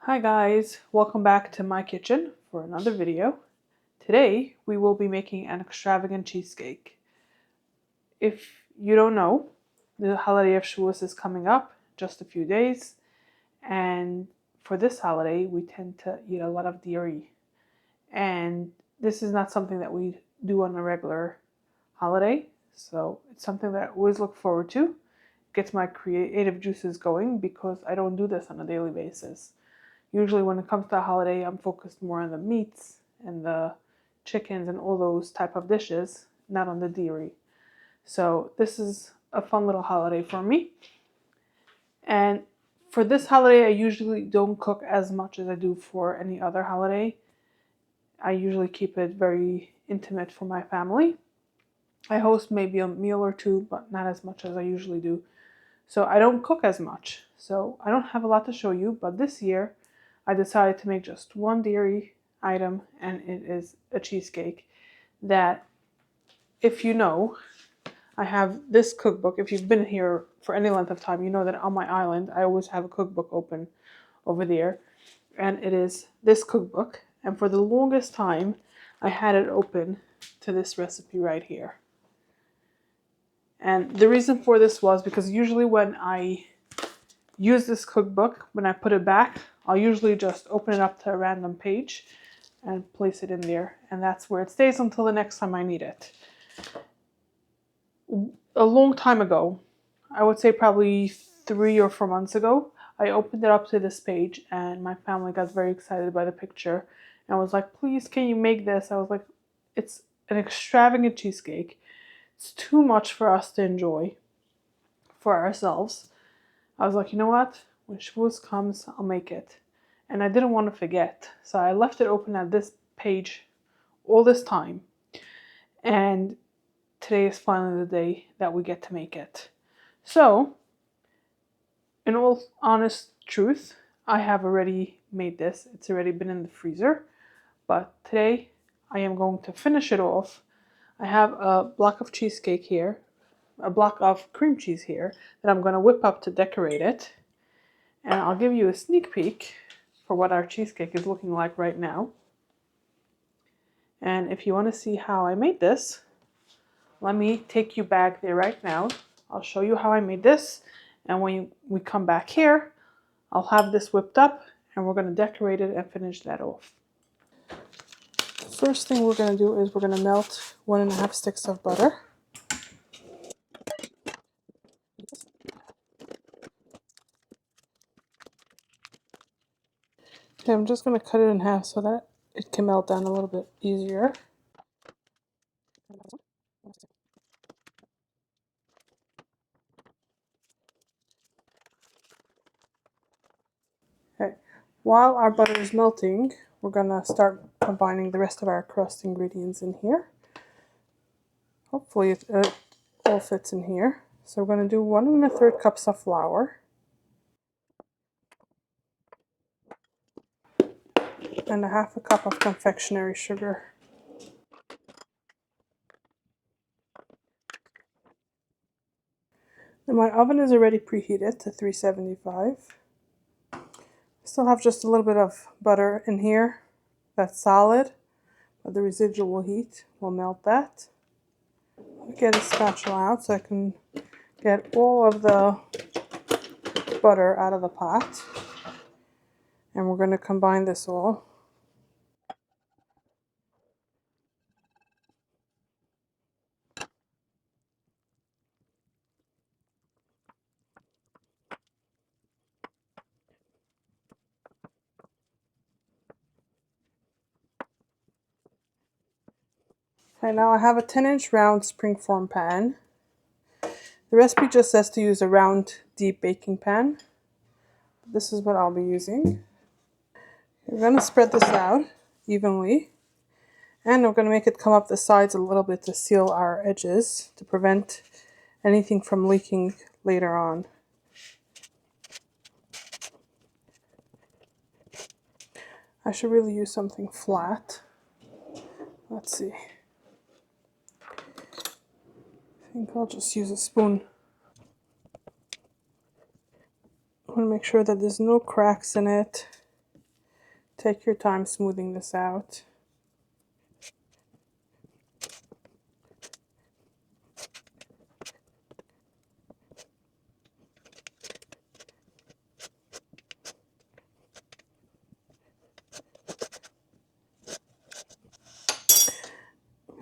Hi guys, welcome back to my kitchen for another video. Today we will be making an extravagant cheesecake. If you don't know, the holiday of Shavuot is coming up just a few days, and for this holiday we tend to eat a lot of dairy. And this is not something that we do on a regular holiday, so it's something that I always look forward to. Gets my creative juices going because I don't do this on a daily basis. Usually when it comes to a holiday, I'm focused more on the meats and the chickens and all those type of dishes, not on the dairy. So this is a fun little holiday for me. And for this holiday, I usually don't cook as much as I do for any other holiday. I usually keep it very intimate for my family. I host maybe a meal or two, but not as much as I usually do. So I don't cook as much. So I don't have a lot to show you, but this year I decided to make just one dairy item, and it is a cheesecake that, if you know, I have this cookbook. If you've been here for any length of time, you know that on my island I always have a cookbook open over there, and it is this cookbook. And for the longest time I had it open to this recipe right here. And the reason for this was because usually when I use this cookbook, when I put it back, I'll usually just open it up to a random page and place it in there, and that's where it stays until the next time I need it. A long time ago, I would say probably 3 or 4 months ago, I opened it up to this page and my family got very excited by the picture and was like, please, can you make this? I was like, it's an extravagant cheesecake. It's too much for us to enjoy for ourselves. I was like, you know what? When Shavuot comes, I'll make it. And I didn't want to forget. So I left it open at this page all this time. And today is finally the day that we get to make it. So, in all honest truth, I have already made this. It's already been in the freezer. But today, I am going to finish it off. I have a block of cheesecake here, a block of cream cheese here that I'm going to whip up to decorate it. And I'll give you a sneak peek for what our cheesecake is looking like right now. And if you want to see how I made this, let me take you back there right now. I'll show you how I made this. And when we come back here, I'll have this whipped up and we're going to decorate it and finish that off. The first thing we're going to do is we're going to melt 1.5 sticks of butter. Okay, I'm just going to cut it in half so that it can melt down a little bit easier. Okay, while our butter is melting, we're going to start combining the rest of our crust ingredients in here. Hopefully it all fits in here. So we're going to do 1 1/3 cups of flour and 1/2 cup of confectionery sugar. And my oven is already preheated to 375. I still have just a little bit of butter in here that's solid, but the residual heat will melt that. Let me get a spatula out so I can get all of the butter out of the pot. And we're going to combine this all. Okay, now I have a 10-inch round springform pan. The recipe just says to use a round, deep baking pan. This is what I'll be using. We're going to spread this out evenly. And we're going to make it come up the sides a little bit to seal our edges to prevent anything from leaking later on. I should really use something flat. Let's see. I think I'll just use a spoon. I want to make sure that there's no cracks in it. Take your time smoothing this out.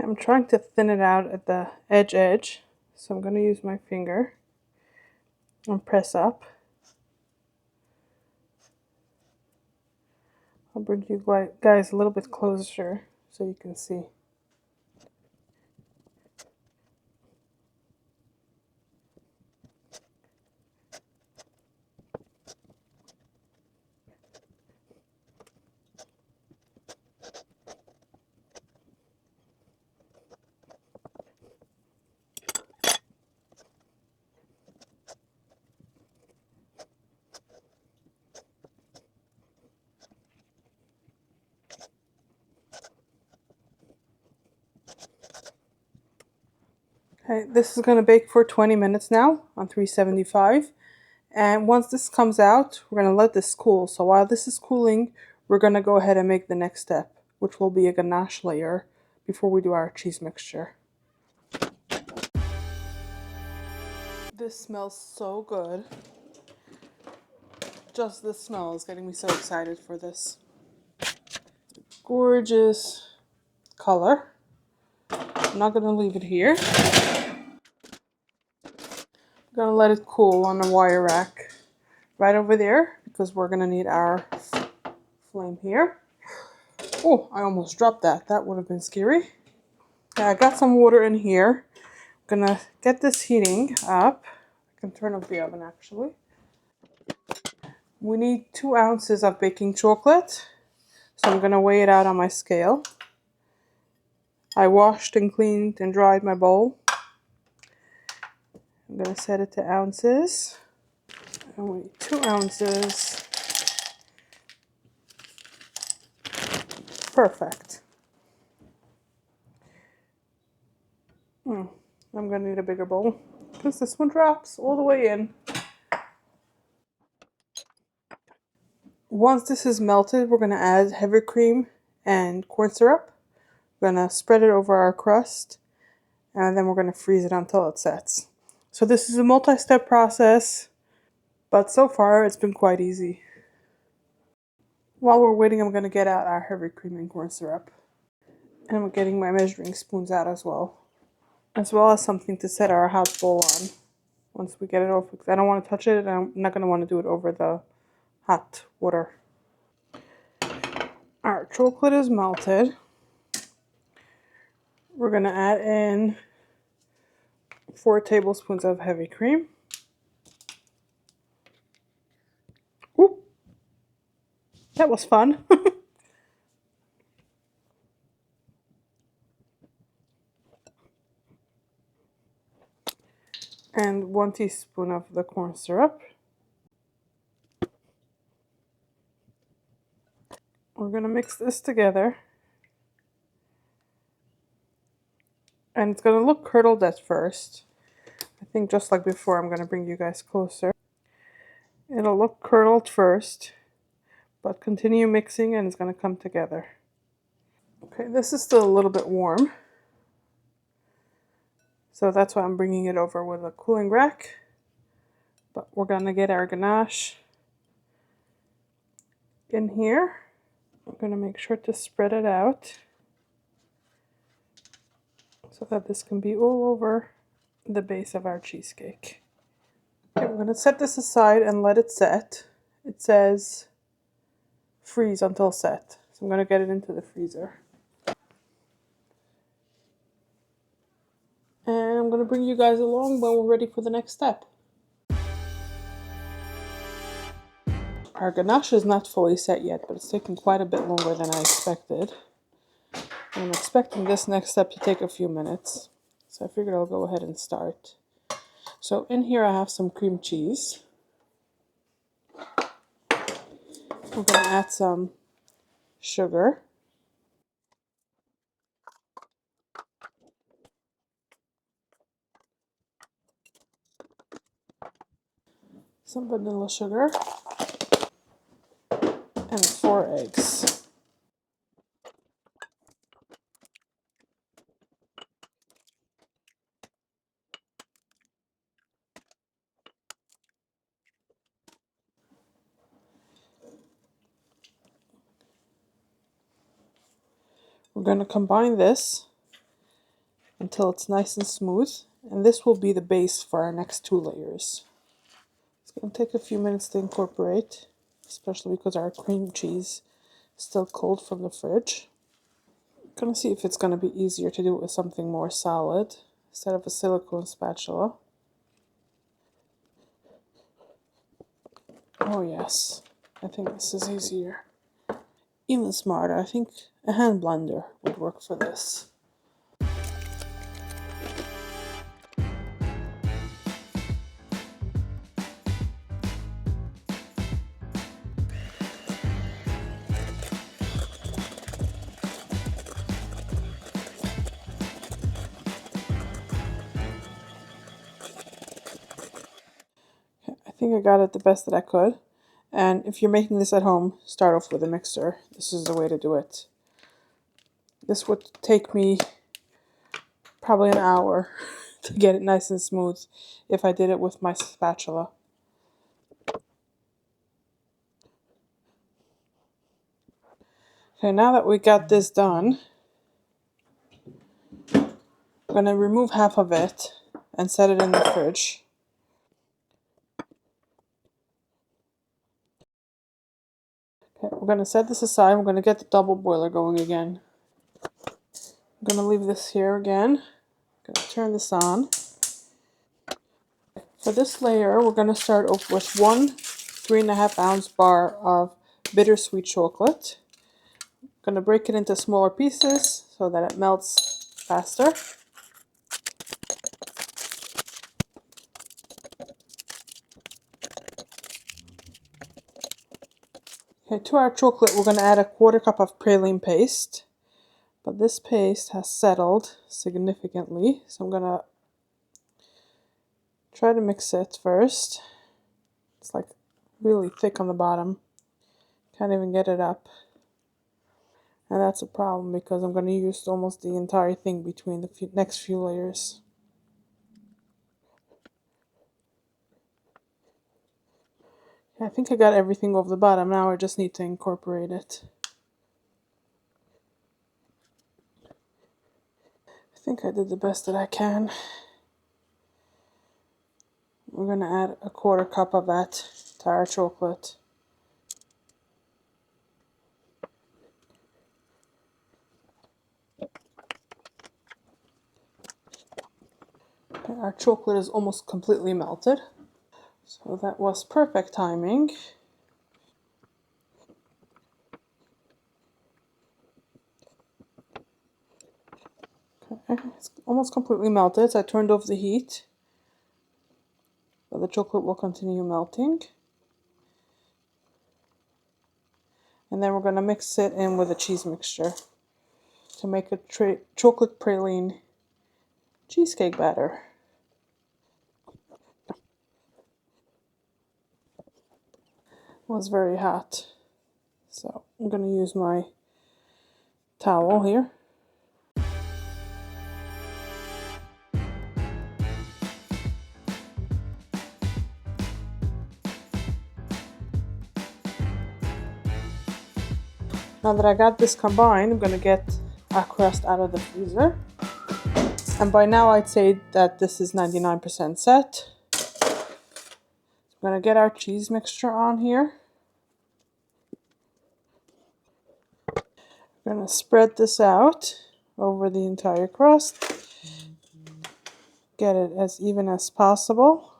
I'm trying to thin it out at the edge, so I'm going to use my finger and press up. I'll bring you guys a little bit closer so you can see. Okay, this is going to bake for 20 minutes now on 375. And once this comes out, we're going to let this cool. So while this is cooling, we're going to go ahead and make the next step, which will be a ganache layer before we do our cheese mixture. This smells so good. Just the smell is getting me so excited for this. Gorgeous color. I'm not going to leave it here. I'm going to let it cool on a wire rack right over there because we're going to need our flame here. Oh, I almost dropped that. That would have been scary. Okay, I got some water in here. I'm going to get this heating up. I can turn off the oven actually. We need 2 ounces of baking chocolate. So I'm going to weigh it out on my scale. I washed and cleaned and dried my bowl. I'm going to set it to ounces. And we need 2 ounces. Perfect. I'm going to need a bigger bowl because this one drops all the way in. Once this is melted, we're going to add heavy cream and corn syrup. We're going to spread it over our crust, and then we're going to freeze it until it sets. So this is a multi-step process, but so far it's been quite easy. While we're waiting, I'm going to get out our heavy cream and corn syrup. And I'm getting my measuring spoons out as well as something to set our hot bowl on once we get it off, because I don't want to touch it and I'm not going to want to do it over the hot water. Our chocolate is melted. We're going to add in 4 tablespoons of heavy cream. Ooh, that was fun. And 1 teaspoon of the corn syrup. We're going to mix this together. And it's going to look curdled at first. I think just like before, I'm going to bring you guys closer. It'll look curdled first, but continue mixing and it's going to come together. Okay, this is still a little bit warm. So that's why I'm bringing it over with a cooling rack. But we're going to get our ganache in here. I'm going to make sure to spread it out so that this can be all over the base of our cheesecake. Okay, we're going to set this aside and let it set. It says freeze until set. So I'm going to get it into the freezer. And I'm going to bring you guys along when we're ready for the next step. Our ganache is not fully set yet, but it's taken quite a bit longer than I expected. And I'm expecting this next step to take a few minutes. So I figured I'll go ahead and start. So in here I have some cream cheese. I'm going to add some sugar. Some vanilla sugar. and 4 eggs. We're going to combine this until it's nice and smooth, and this will be the base for our next 2 layers. It's going to take a few minutes to incorporate, especially because our cream cheese is still cold from the fridge. I'm going to see if it's going to be easier to do it with something more solid instead of a silicone spatula. Oh yes, I think this is easier. Even smarter, I think a hand blender would work for this. I think I got it the best that I could. And if you're making this at home, start off with a mixer. This is the way to do it. This would take me probably an hour to get it nice and smooth if I did it with my spatula. Okay, now that we got this done, I'm going to remove half of it and set it in the fridge. Okay, we're going to set this aside. We're going to get the double boiler going again. I'm going to leave this here again. I'm going to turn this on. For this layer, we're going to start off with 1 3.5 ounce bar of bittersweet chocolate. I'm going to break it into smaller pieces so that it melts faster. Okay, to our chocolate, we're going to add a 1/4 cup of praline paste. But this paste has settled significantly, so I'm going to try to mix it first. It's like really thick on the bottom. Can't even get it up. And that's a problem because I'm going to use almost the entire thing between the next few layers. I think I got everything over the bottom. Now I just need to incorporate it. I think I did the best that I can. We're going to add a 1/4 cup of that to our chocolate. Okay, our chocolate is almost completely melted. So that was perfect timing. Okay, it's almost completely melted, so I turned off the heat. But the chocolate will continue melting. And then we're going to mix it in with a cheese mixture to make a chocolate praline cheesecake batter. It was very hot. So I'm going to use my towel here. Now that I got this combined, I'm going to get our crust out of the freezer. And by now I'd say that this is 99% set. I'm going to get our cheese mixture on here. I'm going to spread this out over the entire crust. Get it as even as possible.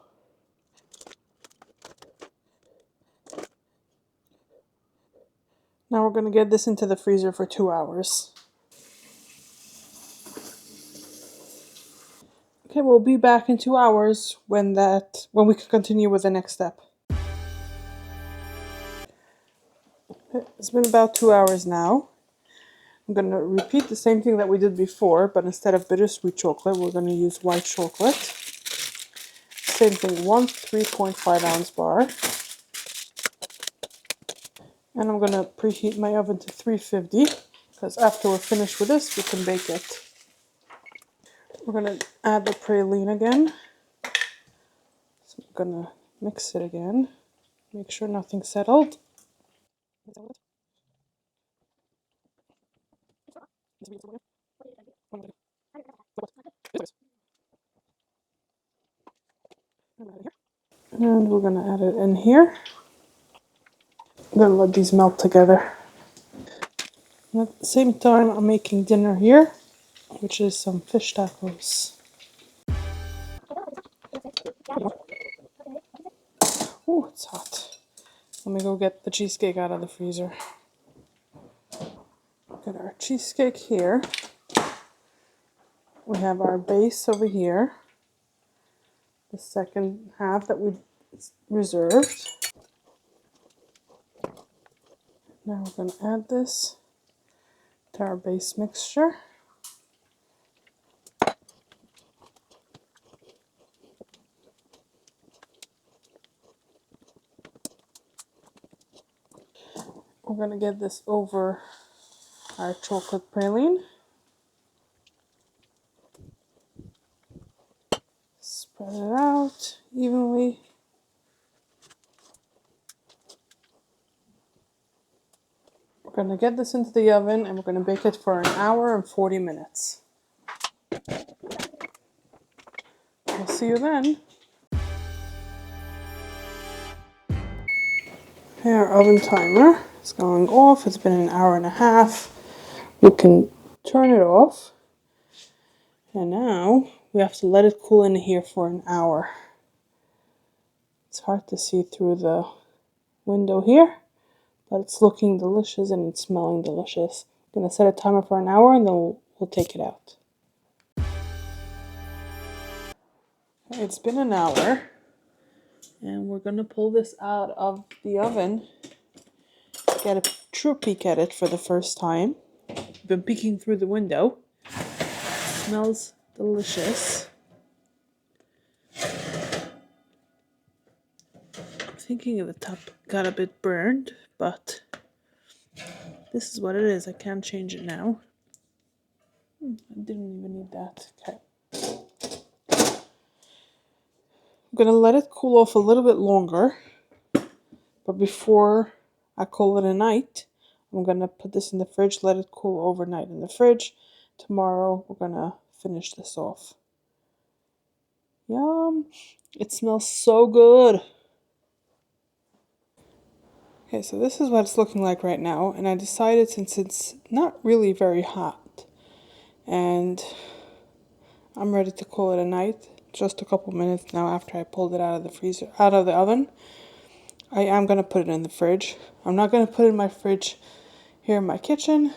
Now we're going to get this into the freezer for 2 hours. Okay, we'll be back in 2 hours when we can continue with the next step. It's been about 2 hours now. I'm going to repeat the same thing that we did before, but instead of bittersweet chocolate, we're going to use white chocolate. Same thing, 1 3.5 ounce bar. And I'm going to preheat my oven to 350 because after we're finished with this, we can bake it. We're going to add the praline again. So I'm going to mix it again. Make sure nothing's settled. And we're going to add it in here. I'm going to let these melt together. And at the same time, I'm making dinner here, which is some fish tacos. Oh, it's hot. Let me go get the cheesecake out of the freezer. Get our cheesecake here. We have our base over here. The second half that we reserved. Now we're going to add this to our base mixture. We're going to get this over our chocolate praline. Spread it out evenly. We're going to get this into the oven and we're going to bake it for 1 hour and 40 minutes. We'll see you then. Okay, our oven timer is going off. It's been 1.5 hours. We can turn it off. And now we have to let it cool in here for 1 hour. It's hard to see through the window here, but it's looking delicious and it's smelling delicious. I'm going to set a timer for 1 hour and then we'll take it out. It's been 1 hour and we're going to pull this out of the oven, get a true peek at it for the first time. I've been peeking through the window. It smells delicious. I'm thinking the top got a bit burned, but this is what it is. I can't change it now. I didn't even need that. Okay. I'm going to let it cool off a little bit longer. But before I call it a night, I'm going to put this in the fridge, let it cool overnight in the fridge. Tomorrow, we're going to finish this off. Yum! It smells so good. Okay, so this is what it's looking like right now. And I decided, since it's not really very hot, and I'm ready to call it a night, just a couple minutes now after I pulled it out of the freezer, out of the oven, I am going to put it in the fridge. I'm not going to put it in my fridge here in my kitchen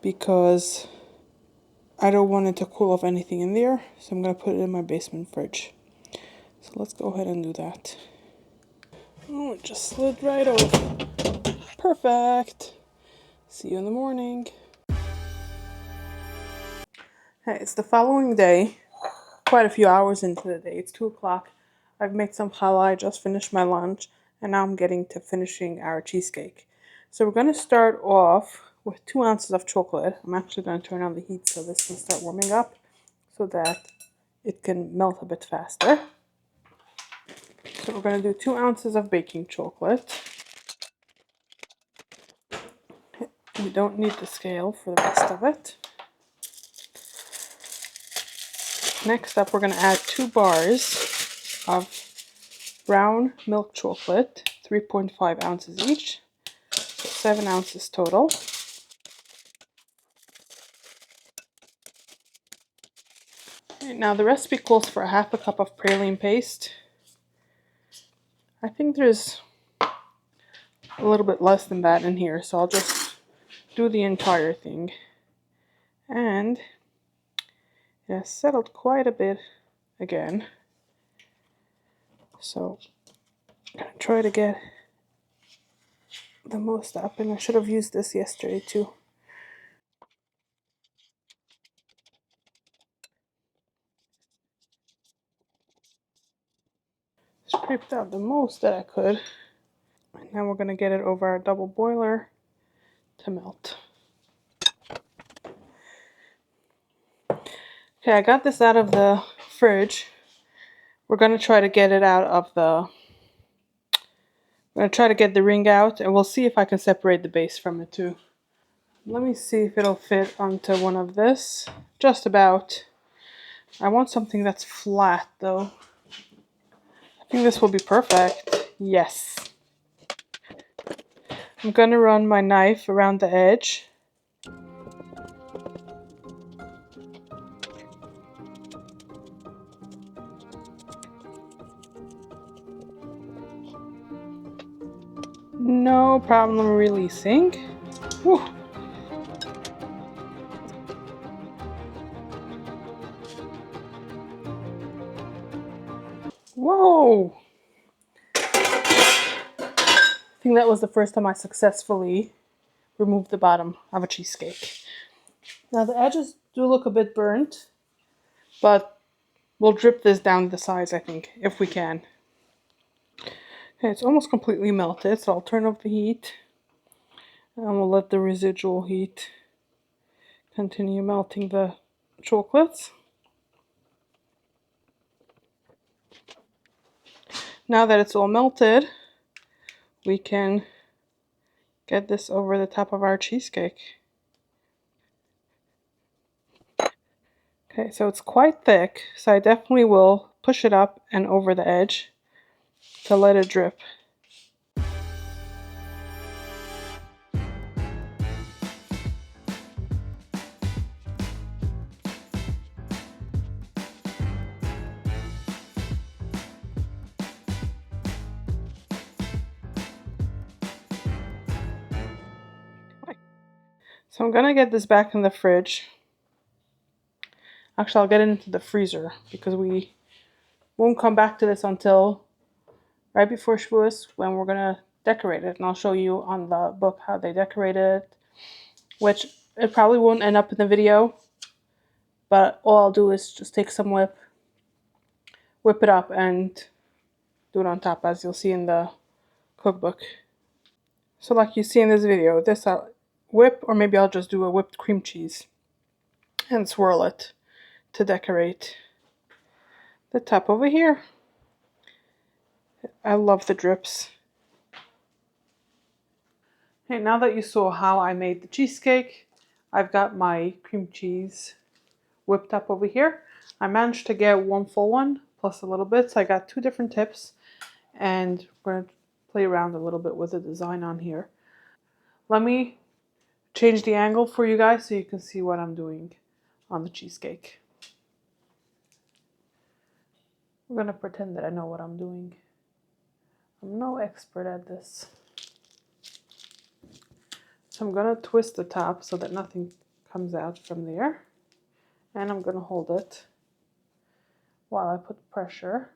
because I don't want it to cool off anything in there. So I'm going to put it in my basement fridge. So let's go ahead and do that. Oh, it just slid right off. Perfect. See you in the morning. Hey, it's the following day. Quite a few hours into the day. It's 2 o'clock. I've made some challah. I just finished my lunch. And now I'm getting to finishing our cheesecake. So we're going to start off with 2 ounces of chocolate. I'm actually going to turn on the heat so this can start warming up so that it can melt a bit faster. So we're going to do 2 ounces of baking chocolate. We don't need the scale for the rest of it. Next up, we're going to add 2 bars of brown milk chocolate, 3.5 ounces each, so 7 ounces total. Right, now the recipe calls for 1/2 cup of praline paste. I think there's a little bit less than that in here, so I'll just do the entire thing. And it has settled quite a bit again. So I'm going to try to get the most up, and I should have used this yesterday too. Scraped out the most that I could. And now we're going to get it over our double boiler to melt. Okay, I got this out of the fridge. We're going to try to get it out of the... I'm going to try to get the ring out, and we'll see if I can separate the base from it too. Let me see if it'll fit onto one of this. Just about. I want something that's flat though. I think this will be perfect. Yes. I'm going to run my knife around the edge. No problem releasing. Whew. Whoa! I think that was the first time I successfully removed the bottom of a cheesecake. Now the edges do look a bit burnt, but we'll drip this down the sides, I think, if we can. Okay, it's almost completely melted, so I'll turn off the heat. And we'll let the residual heat continue melting the chocolates. Now that it's all melted, we can get this over the top of our cheesecake. Okay, so it's quite thick, so I definitely will push it up and over the edge to let it drip. So I'm gonna get this back in the fridge. Actually, I'll get it into the freezer because we won't come back to this until right before Shavuot when we're gonna decorate it. And I'll show you on the book how they decorate it, which it probably won't end up in the video, but all I'll do is just take some whip it up and do it on top, as you'll see in the cookbook. So like you see in this video, this I'll whip, or maybe I'll just do a whipped cream cheese and swirl it to decorate the top over here. I love the drips. Okay, now that you saw how I made the cheesecake, I've got my cream cheese whipped up over here. I managed to get one full one plus a little bit, so I got two different tips, and we're going to play around a little bit with the design on here. Let me change the angle for you guys so you can see what I'm doing on the cheesecake. I'm going to pretend that I know what I'm doing. I'm no expert at this. So I'm going to twist the top so that nothing comes out from there. And I'm going to hold it while I put pressure.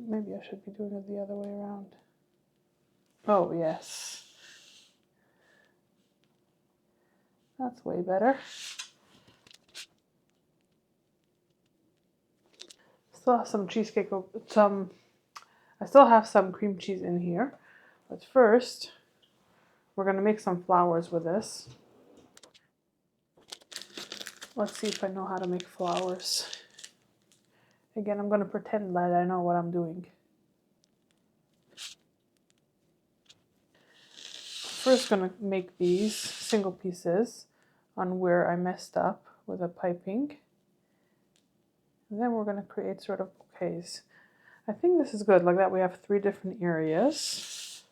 Maybe I should be doing it the other way around. Oh, yes. That's way better. Still have some cheesecake, I still have some cream cheese in here. But first, we're going to make some flowers with this. Let's see if I know how to make flowers. Again, I'm going to pretend that I know what I'm doing. First, going to make these single pieces on where I messed up with the piping. And then we're going to create sort of bouquets. I think this is good. Like that, we have 3 different areas.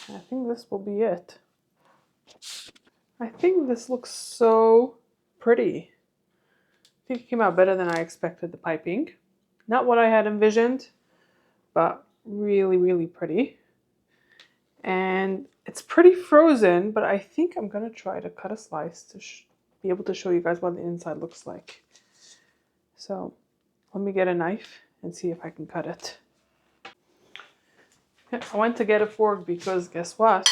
I think this will be it. I think this looks so pretty. I think it came out better than I expected, the piping. Not what I had envisioned, but really, really pretty. And it's pretty frozen, but I think I'm going to try to cut a slice to be able to show you guys what the inside looks like. So let me get a knife and see if I can cut it. I went to get a fork because guess what?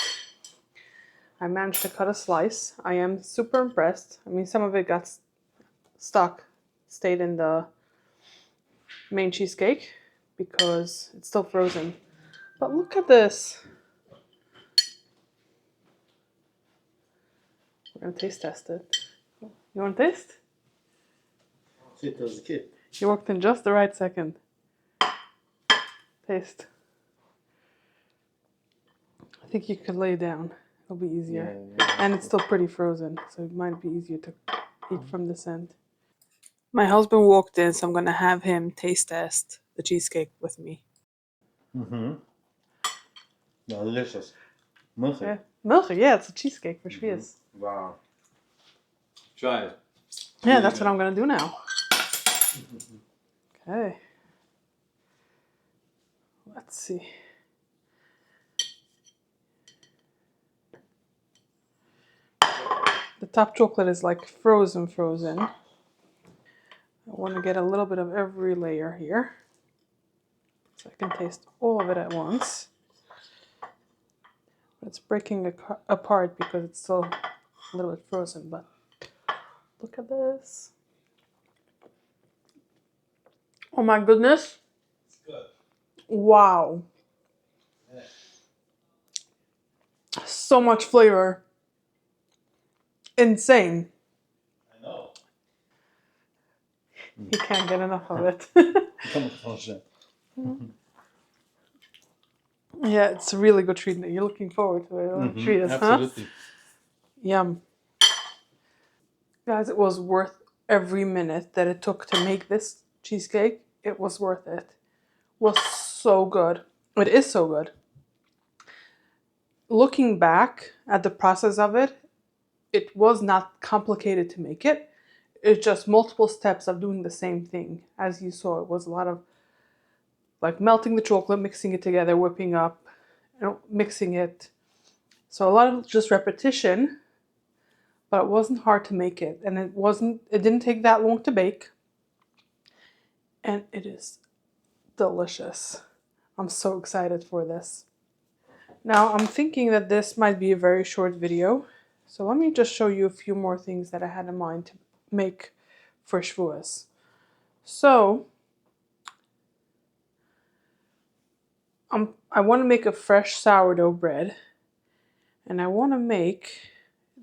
I managed to cut a slice. I am super impressed. I mean, some of it got stuck, stayed in the main cheesecake because it's still frozen. But look at this. We're going to taste test it. You want to taste? It was a kid. You walked in just the right second. Taste. I think you could lay down. It'll be easier. Yeah. And it's still pretty frozen, so it might be easier to eat from this end. My husband walked in, so I'm going to have him taste test the cheesecake with me. Mm-hmm. Delicious. Milky. Yeah. Milky, yeah, it's a cheesecake for Shavuot. Wow. Try it. Yeah, that's what I'm going to do now. Okay. Let's see. The top chocolate is like frozen. I want to get a little bit of every layer here, so I can taste all of it at once. It's breaking apart because it's still a little bit frozen, but look at this. Oh my goodness. It's good. Wow. Yeah. So much flavor. Insane. I know. You can't get enough of it. Yeah, it's a really good treat. You're looking forward to it. Treat us, absolutely. Huh? Yum. Guys, it was worth every minute that it took to make this cheesecake. It was worth it. It was so good. It is so good. Looking back at the process of it, it was not complicated to make it. It's just multiple steps of doing the same thing. As you saw, it was a lot of like melting the chocolate, mixing it together, whipping up, mixing it. So a lot of just repetition, but it wasn't hard to make it. And it didn't take that long to bake. And it is delicious. I'm so excited for this. Now I'm thinking that this might be a very short video. So let me just show you a few more things that I had in mind to make for Shavuot. So I want to make a fresh sourdough bread, and I want to make,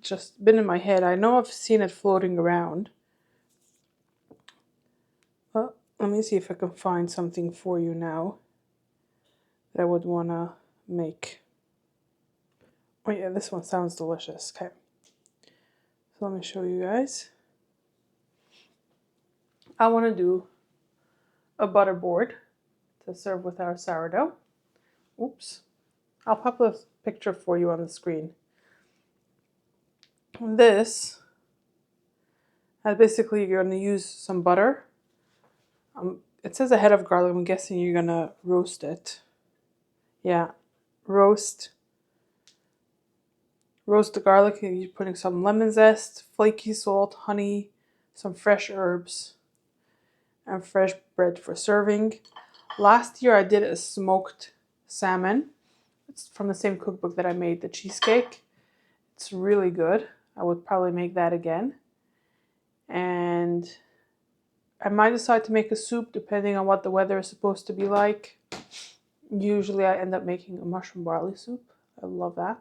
just been in my head, I know I've seen it floating around. Well, let me see if I can find something for you now that I would want to make. Oh yeah, this one sounds delicious. Okay. So let me show you guys. I want to do a butter board to serve with our sourdough. Oops. I'll pop a picture for you on the screen. This, basically you're going to use some butter. It says a head of garlic. I'm guessing you're going to roast it. Yeah, roast the garlic. You're putting some lemon zest, flaky salt, honey, some fresh herbs, and fresh bread for serving. Last year I did a smoked salmon. It's from the same cookbook that I made the cheesecake. It's really good. I would probably make that again. And I might decide to make a soup depending on what the weather is supposed to be like. Usually I end up making a mushroom barley soup. I love that.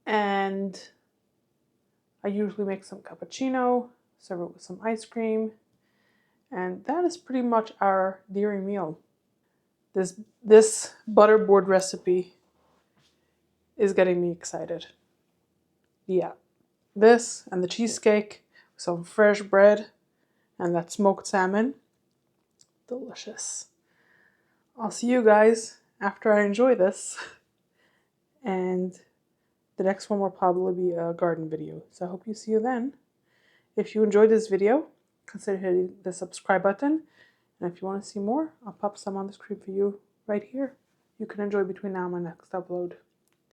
And I usually make some cappuccino, serve it with some ice cream. And that is pretty much our dairy meal. This butter board recipe is getting me excited. Yeah, this and the cheesecake, some fresh bread, and that smoked salmon. Delicious. I'll see you guys after I enjoy this. and the next one will probably be a garden video. So I hope you see you then. If you enjoyed this video, consider hitting the subscribe button. And if you want to see more, I'll pop some on the screen for you right here. You can enjoy between now and my next upload.